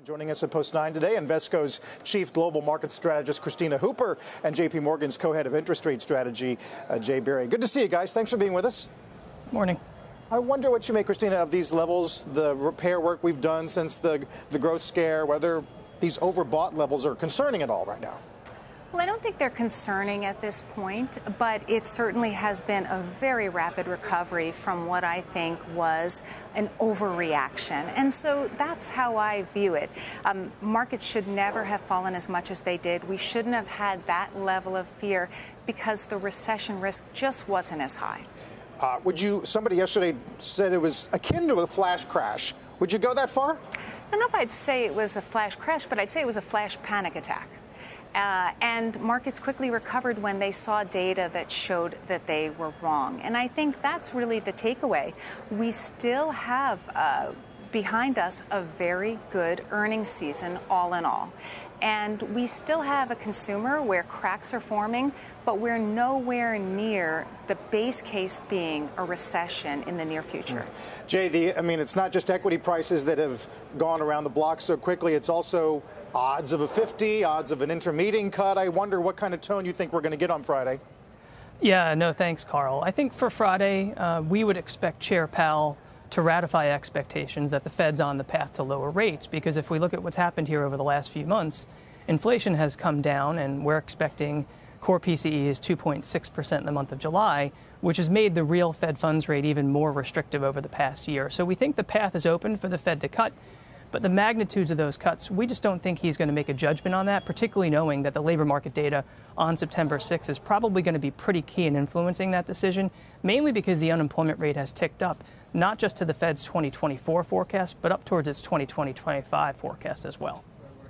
Joining us at Post 9 today, Invesco's Chief Global Market Strategist, Kristina Hooper, and JPMorgan's Co-Head of Interest Rate Strategy, Jay Berry. Good to see you guys. Thanks for being with us. Morning. I wonder what you make, Kristina, of these levels, the repair work we've done since the growth scare, whether these overbought levels are concerning at all right now. Well, I don't think they're concerning at this point, but it certainly has been a very rapid recovery from what I think was an overreaction. And so that's how I view it. Markets should never have fallen as much as they did. We shouldn't have had that level of fear because the recession risk just wasn't as high. Somebody yesterday said it was akin to a flash crash. Would you go that far? I don't know if I'd say it was a flash crash, but I'd say it was a flash panic attack. And markets quickly recovered when they saw data that showed that they were wrong. And I think that's really the takeaway. We still have behind us a very good earnings season, all in all. And we still have a consumer where cracks are forming, but we're nowhere near the base case being a recession in the near future. Jay, it's not just equity prices that have gone around the block so quickly. It's also odds of a 50, odds of an intermediate cut. I wonder what kind of tone you think we're going to get on Friday. Yeah, no, thanks, Carl. I think for Friday, we would expect Chair Powell to ratify expectations that the Fed's on the path to lower rates, because if we look at what's happened here over the last few months, inflation has come down, and we're expecting core PCE is 2.6% in the month of July, which has made the real Fed funds rate even more restrictive over the past year. So we think the path is open for the Fed to cut, but the magnitudes of those cuts, we just don't think he's going to make a judgment on that, particularly knowing that the labor market data on September 6th is probably going to be pretty key in influencing that decision, mainly because the unemployment rate has ticked up, not just to the Fed's 2024 forecast, but up towards its 2025 forecast as well.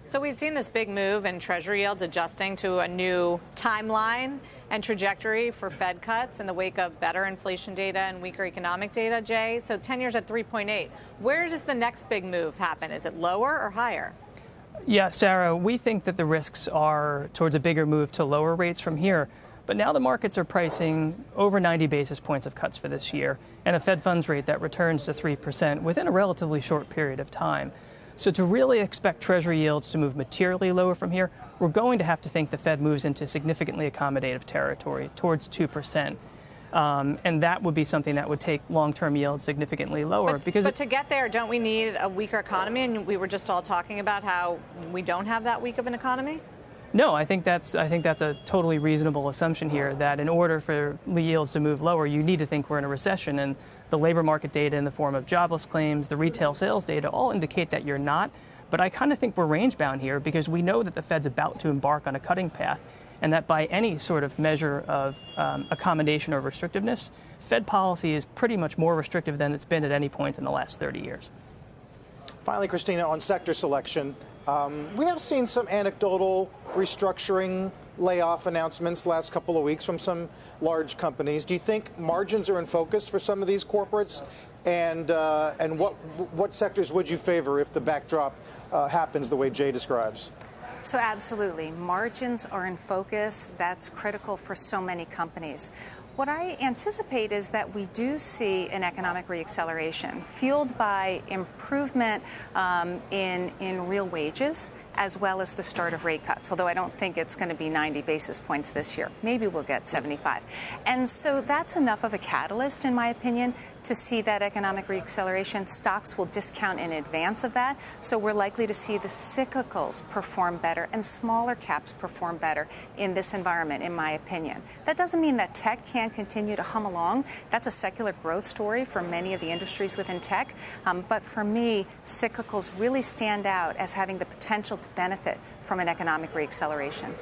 So we've seen this big move in Treasury yields adjusting to a new timeline and trajectory for Fed cuts in the wake of better inflation data and weaker economic data, Jay. So 10 years at 3.8. Where does the next big move happen? Is it lower or higher? Yeah, Sarah, we think that the risks are towards a bigger move to lower rates from here. But now the markets are pricing over 90 basis points of cuts for this year and a Fed funds rate that returns to 3% within a relatively short period of time. So to really expect Treasury yields to move materially lower from here, we're going to have to think the Fed moves into significantly accommodative territory towards 2%. And that would be something that would take long-term yields significally lower. But to get there, don't we need a weaker economy? And we were just all talking about how we don't have that weak of an economy. No, I think that's a totally reasonable assumption here, that in order for yields to move lower, you need to think we're in a recession. And the labor market data in the form of jobless claims, the retail sales data all indicate that you're not. But I kind of think we're range bound here because we know that the Fed's about to embark on a cutting path, and that by any sort of measure of accommodation or restrictiveness, Fed policy is pretty much more restrictive than it's been at any point in the last 30 years. Finally, Kristina, on sector selection, we have seen some anecdotal restructuring layoff announcements last couple of weeks from some large companies. Do you think margins are in focus for some of these corporates? And what sectors would you favor if the backdrop happens the way Jay describes? So absolutely. Margins are in focus. That's critical for so many companies. What I anticipate is that we do see an economic reacceleration fueled by improvement in real wages, as well as the start of rate cuts, although I don't think it's going to be 90 basis points this year. Maybe we'll get 75. And so that's enough of a catalyst, in my opinion, to see that economic reacceleration. Stocks will discount in advance of that. So we're likely to see the cyclicals perform better and smaller caps perform better in this environment, in my opinion. That doesn't mean that tech can't continue to hum along. That's a secular growth story for many of the industries within tech. But for me, cyclicals really stand out as having the potential to benefit from an economic reacceleration.